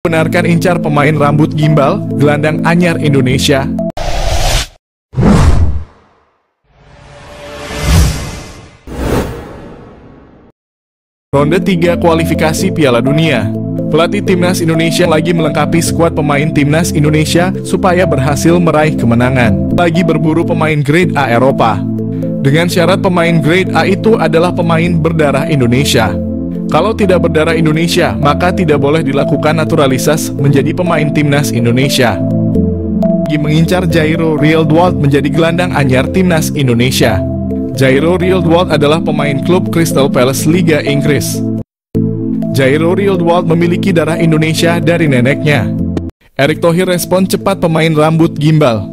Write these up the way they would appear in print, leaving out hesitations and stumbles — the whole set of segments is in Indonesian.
Benarkan incar pemain rambut gimbal, gelandang anyar Indonesia? Ronde 3 kualifikasi Piala Dunia. Pelatih Timnas Indonesia lagi melengkapi skuad pemain Timnas Indonesia supaya berhasil meraih kemenangan. Lagi berburu pemain grade A Eropa. Dengan syarat pemain grade A itu adalah pemain berdarah Indonesia. Kalau tidak berdarah Indonesia, maka tidak boleh dilakukan naturalisasi menjadi pemain Timnas Indonesia. Lagi mengincar Jairo Rielwold menjadi gelandang anyar Timnas Indonesia. Jairo Rielwold adalah pemain klub Crystal Palace Liga Inggris. Jairo Rielwold memiliki darah Indonesia dari neneknya. Erick Thohir respon cepat pemain rambut gimbal.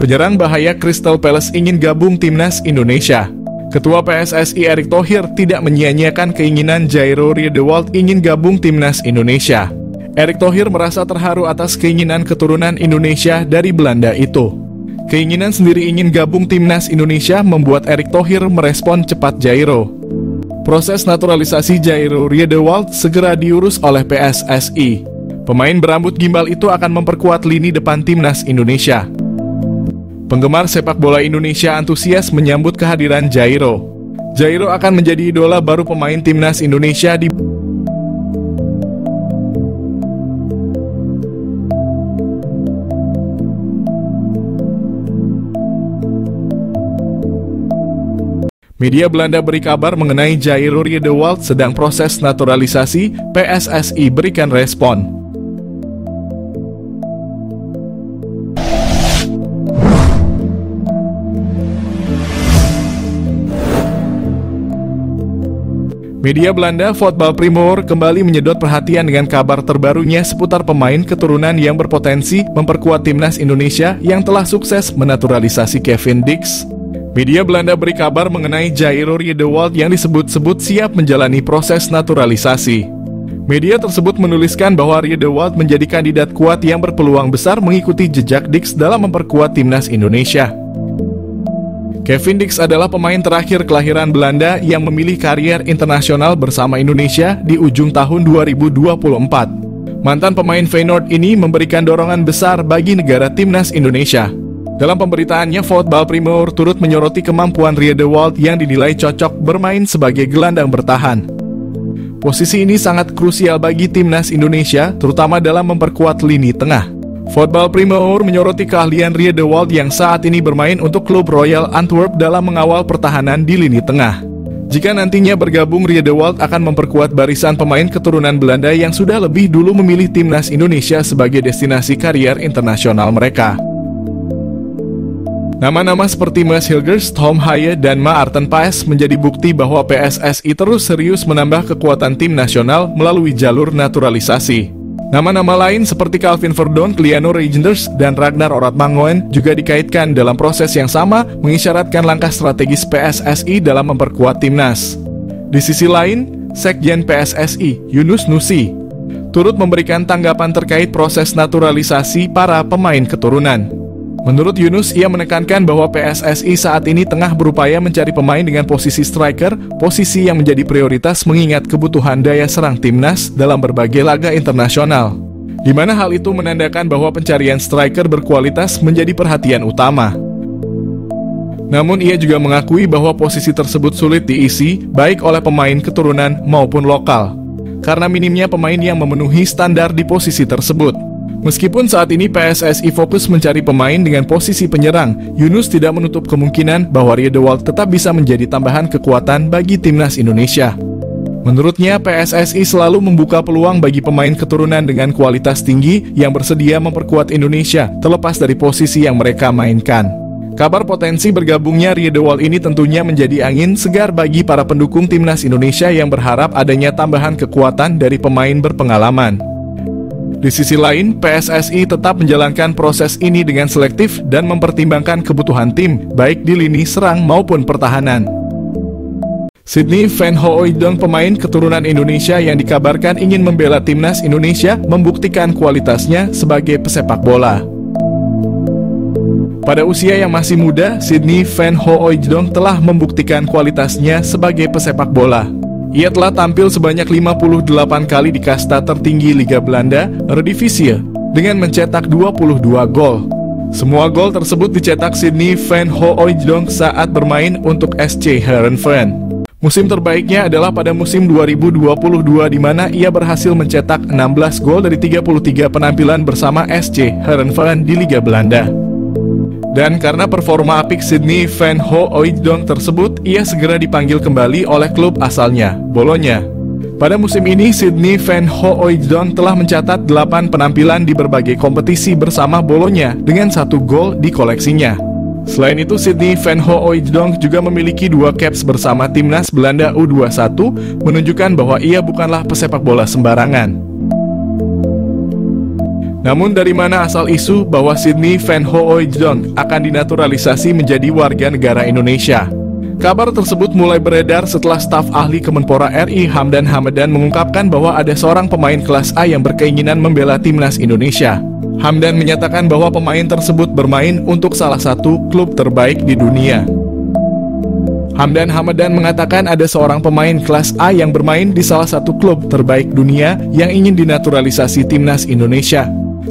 Penyerang bahaya Crystal Palace ingin gabung Timnas Indonesia. Ketua PSSI Erick Thohir tidak menyia-nyiakan keinginan Jairo Rielwold ingin gabung Timnas Indonesia. Erick Thohir merasa terharu atas keinginan keturunan Indonesia dari Belanda itu. Keinginan sendiri ingin gabung Timnas Indonesia membuat Erick Thohir merespon cepat Jairo. Proses naturalisasi Jairo Rielwold segera diurus oleh PSSI. Pemain berambut gimbal itu akan memperkuat lini depan Timnas Indonesia. Penggemar sepak bola Indonesia antusias menyambut kehadiran Jairo. Jairo akan menjadi idola baru pemain Timnas Indonesia di Media Belanda beri kabar mengenai Jairo Rielwold sedang proses naturalisasi, PSSI berikan respon. Media Belanda Voetbal Primeur kembali menyedot perhatian dengan kabar terbarunya seputar pemain keturunan yang berpotensi memperkuat Timnas Indonesia yang telah sukses menaturalisasi Kevin Dix. Media Belanda beri kabar mengenai Jairo Rielwold yang disebut-sebut siap menjalani proses naturalisasi. Media tersebut menuliskan bahwa Rielwold menjadi kandidat kuat yang berpeluang besar mengikuti jejak Dix dalam memperkuat Timnas Indonesia. Kevin Dix adalah pemain terakhir kelahiran Belanda yang memilih karier internasional bersama Indonesia di ujung tahun 2024. Mantan pemain Feyenoord ini memberikan dorongan besar bagi negara Timnas Indonesia. Dalam pemberitaannya, Voetbal Primeur turut menyoroti kemampuan Rielwold yang dinilai cocok bermain sebagai gelandang bertahan. Posisi ini sangat krusial bagi Timnas Indonesia, terutama dalam memperkuat lini tengah. Voetbal Primeur menyoroti keahlian Rielwold yang saat ini bermain untuk klub Royal Antwerp dalam mengawal pertahanan di lini tengah. Jika nantinya bergabung, Rielwold akan memperkuat barisan pemain keturunan Belanda yang sudah lebih dulu memilih Timnas Indonesia sebagai destinasi karier internasional mereka. Nama-nama seperti Maes Hilgers, Tom Haye, dan Maarten Paes menjadi bukti bahwa PSSI terus serius menambah kekuatan tim nasional melalui jalur naturalisasi. Nama-nama lain seperti Calvin Verdonk, Liano Reijnders, dan Ragnar Oratmangoen juga dikaitkan dalam proses yang sama, mengisyaratkan langkah strategis PSSI dalam memperkuat timnas. Di sisi lain, Sekjen PSSI, Yunus Nusi, turut memberikan tanggapan terkait proses naturalisasi para pemain keturunan. Menurut Yunus, ia menekankan bahwa PSSI saat ini tengah berupaya mencari pemain dengan posisi striker, posisi yang menjadi prioritas mengingat kebutuhan daya serang timnas dalam berbagai laga internasional. Di mana hal itu menandakan bahwa pencarian striker berkualitas menjadi perhatian utama. Namun ia juga mengakui bahwa posisi tersebut sulit diisi, baik oleh pemain keturunan maupun lokal, karena minimnya pemain yang memenuhi standar di posisi tersebut. Meskipun saat ini PSSI fokus mencari pemain dengan posisi penyerang, Yunus tidak menutup kemungkinan bahwa Rielwold tetap bisa menjadi tambahan kekuatan bagi Timnas Indonesia. Menurutnya, PSSI selalu membuka peluang bagi pemain keturunan dengan kualitas tinggi yang bersedia memperkuat Indonesia, terlepas dari posisi yang mereka mainkan. Kabar potensi bergabungnya Rielwold ini tentunya menjadi angin segar bagi para pendukung Timnas Indonesia yang berharap adanya tambahan kekuatan dari pemain berpengalaman. Di sisi lain, PSSI tetap menjalankan proses ini dengan selektif dan mempertimbangkan kebutuhan tim, baik di lini serang maupun pertahanan. Sydney Van Hooijdonk, pemain keturunan Indonesia yang dikabarkan ingin membela Timnas Indonesia, membuktikan kualitasnya sebagai pesepak bola. Pada usia yang masih muda, Sydney Van Hooijdonk telah membuktikan kualitasnya sebagai pesepak bola. Ia telah tampil sebanyak 58 kali di kasta tertinggi Liga Belanda, Eredivisie, dengan mencetak 22 gol. Semua gol tersebut dicetak Sidney van Hooijdonk saat bermain untuk SC Heerenveen. Musim terbaiknya adalah pada musim 2022 di mana ia berhasil mencetak 16 gol dari 33 penampilan bersama SC Heerenveen di Liga Belanda. Dan karena performa apik Sidney van Hooijdonk tersebut, ia segera dipanggil kembali oleh klub asalnya, Bologna. Pada musim ini, Sidney van Hooijdonk telah mencatat 8 penampilan di berbagai kompetisi bersama Bologna dengan 1 gol di koleksinya. Selain itu, Sidney van Hooijdonk juga memiliki 2 caps bersama timnas Belanda U21, menunjukkan bahwa ia bukanlah pesepak bola sembarangan. Namun dari mana asal isu bahwa Sidney van Hooijdonk akan dinaturalisasi menjadi warga negara Indonesia? Kabar tersebut mulai beredar setelah staf ahli Kemenpora RI Hamdan Hamadan mengungkapkan bahwa ada seorang pemain kelas A yang berkeinginan membela timnas Indonesia. Hamdan menyatakan bahwa pemain tersebut bermain untuk salah satu klub terbaik di dunia. Hamdan Hamadan mengatakan ada seorang pemain kelas A yang bermain di salah satu klub terbaik dunia yang ingin dinaturalisasi timnas Indonesia.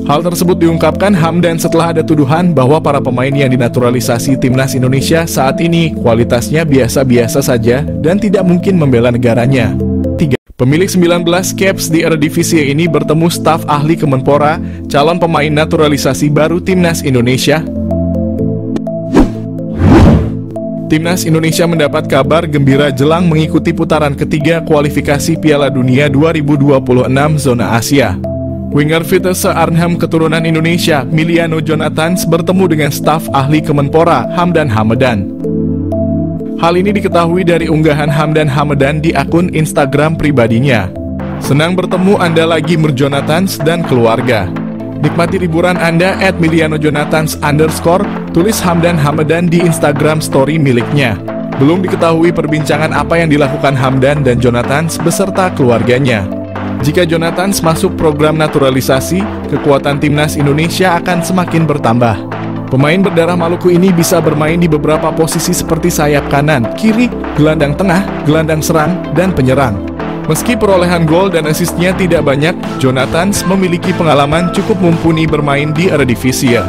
Hal tersebut diungkapkan Hamdan setelah ada tuduhan bahwa para pemain yang dinaturalisasi timnas Indonesia saat ini kualitasnya biasa-biasa saja dan tidak mungkin membela negaranya. Pemilik 19 caps di Eredivisie ini bertemu staf ahli Kemenpora, calon pemain naturalisasi baru timnas Indonesia. Timnas Indonesia mendapat kabar gembira jelang mengikuti putaran ketiga kualifikasi Piala Dunia 2026 zona Asia. Winger Vitesse Arnhem keturunan Indonesia, Miliano Jonathans bertemu dengan staf ahli Kemenpora, Hamdan Hamadan. Hal ini diketahui dari unggahan Hamdan Hamadan di akun Instagram pribadinya. Senang bertemu Anda lagi Jonathans dan keluarga. Nikmati liburan Anda @milianojonathans_, tulis Hamdan Hamadan di Instagram story miliknya. Belum diketahui perbincangan apa yang dilakukan Hamdan dan Jonathans beserta keluarganya. Jika Jonathans masuk program naturalisasi, kekuatan timnas Indonesia akan semakin bertambah. Pemain berdarah Maluku ini bisa bermain di beberapa posisi seperti sayap kanan, kiri, gelandang tengah, gelandang serang, dan penyerang. Meski perolehan gol dan asisnya tidak banyak, Jonathans memiliki pengalaman cukup mumpuni bermain di Eredivisie.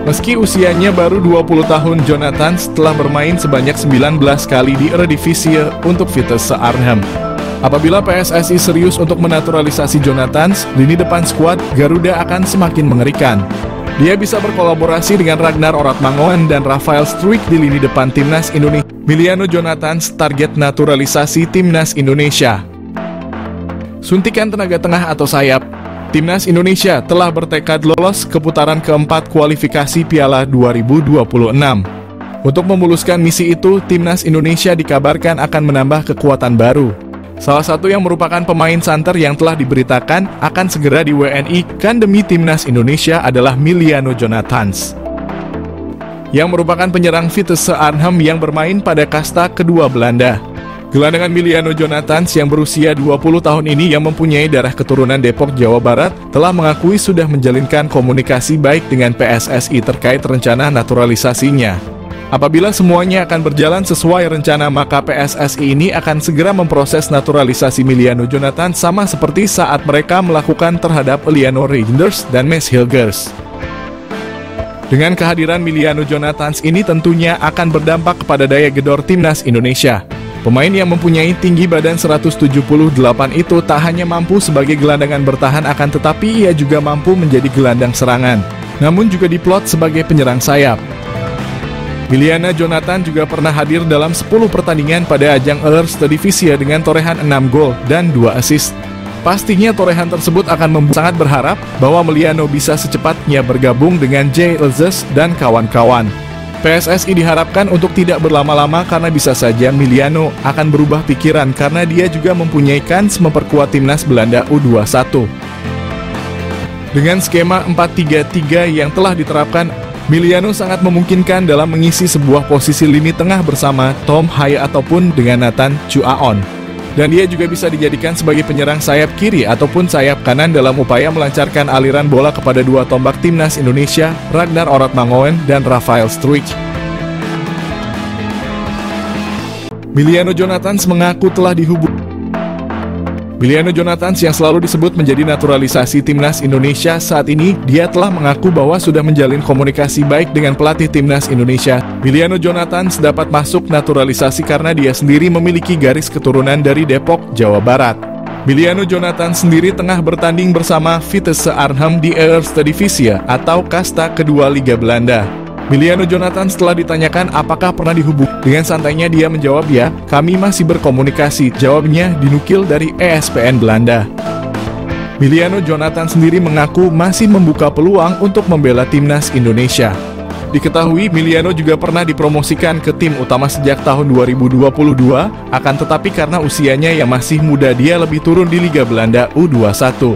Meski usianya baru 20 tahun, Jonathans telah bermain sebanyak 19 kali di Eredivisie untuk Vitesse Arnhem. Apabila PSSI serius untuk menaturalisasi Jonathans, lini depan skuad Garuda akan semakin mengerikan. Dia bisa berkolaborasi dengan Ragnar Oratmangoen dan Rafael Struijk di lini depan timnas Indonesia. Miliano Jonathans target naturalisasi timnas Indonesia. Suntikan tenaga tengah atau sayap. Timnas Indonesia telah bertekad lolos ke putaran keempat kualifikasi Piala 2026. Untuk memuluskan misi itu, timnas Indonesia dikabarkan akan menambah kekuatan baru. Salah satu yang merupakan pemain santer yang telah diberitakan akan segera di WNI-kan demi timnas Indonesia adalah Miliano Jonathans, yang merupakan penyerang Vitesse Arnhem yang bermain pada kasta kedua Belanda. Gelandangan Miliano Jonathans yang berusia 20 tahun ini yang mempunyai darah keturunan Depok, Jawa Barat, telah mengakui sudah menjalinkan komunikasi baik dengan PSSI terkait rencana naturalisasinya. Apabila semuanya akan berjalan sesuai rencana, maka PSSI ini akan segera memproses naturalisasi Miliano Jonathans sama seperti saat mereka melakukan terhadap Eleanor Reinders dan Mads Hilgers. Dengan kehadiran Miliano Jonathans ini tentunya akan berdampak kepada daya gedor timnas Indonesia. Pemain yang mempunyai tinggi badan 178 itu tak hanya mampu sebagai gelandangan bertahan, akan tetapi ia juga mampu menjadi gelandang serangan, namun juga diplot sebagai penyerang sayap. Miliano Jonathans juga pernah hadir dalam 10 pertandingan pada ajang Eredivisie dengan torehan 6 gol dan 2 assist. Pastinya torehan tersebut akan membuat sangat berharap bahwa Miliano bisa secepatnya bergabung dengan Jay Elzes dan kawan-kawan. PSSI diharapkan untuk tidak berlama-lama karena bisa saja Miliano akan berubah pikiran karena dia juga mempunyai kans memperkuat timnas Belanda U21. Dengan skema 4-3-3 yang telah diterapkan, Miliano sangat memungkinkan dalam mengisi sebuah posisi lini tengah bersama Tom Haye ataupun dengan Nathan Chuaon. Dan dia juga bisa dijadikan sebagai penyerang sayap kiri ataupun sayap kanan dalam upaya melancarkan aliran bola kepada dua tombak timnas Indonesia, Ragnar Oratmangoen dan Rafael Struijk. Miliano Jonathans mengaku telah dihubungi. Miliano Jonathans yang selalu disebut menjadi naturalisasi timnas Indonesia saat ini, dia telah mengaku bahwa sudah menjalin komunikasi baik dengan pelatih timnas Indonesia. Miliano Jonathans dapat masuk naturalisasi karena dia sendiri memiliki garis keturunan dari Depok, Jawa Barat. Miliano Jonathans sendiri tengah bertanding bersama Vitesse Arnhem di Eerste Divisie atau kasta kedua Liga Belanda. Miliano Jonathans setelah ditanyakan apakah pernah dihubungi, dengan santainya dia menjawab, "Ya, kami masih berkomunikasi," jawabnya dinukil dari ESPN Belanda. Miliano Jonathans sendiri mengaku masih membuka peluang untuk membela timnas Indonesia. Diketahui Miliano juga pernah dipromosikan ke tim utama sejak tahun 2022, akan tetapi karena usianya yang masih muda dia lebih turun di Liga Belanda U21.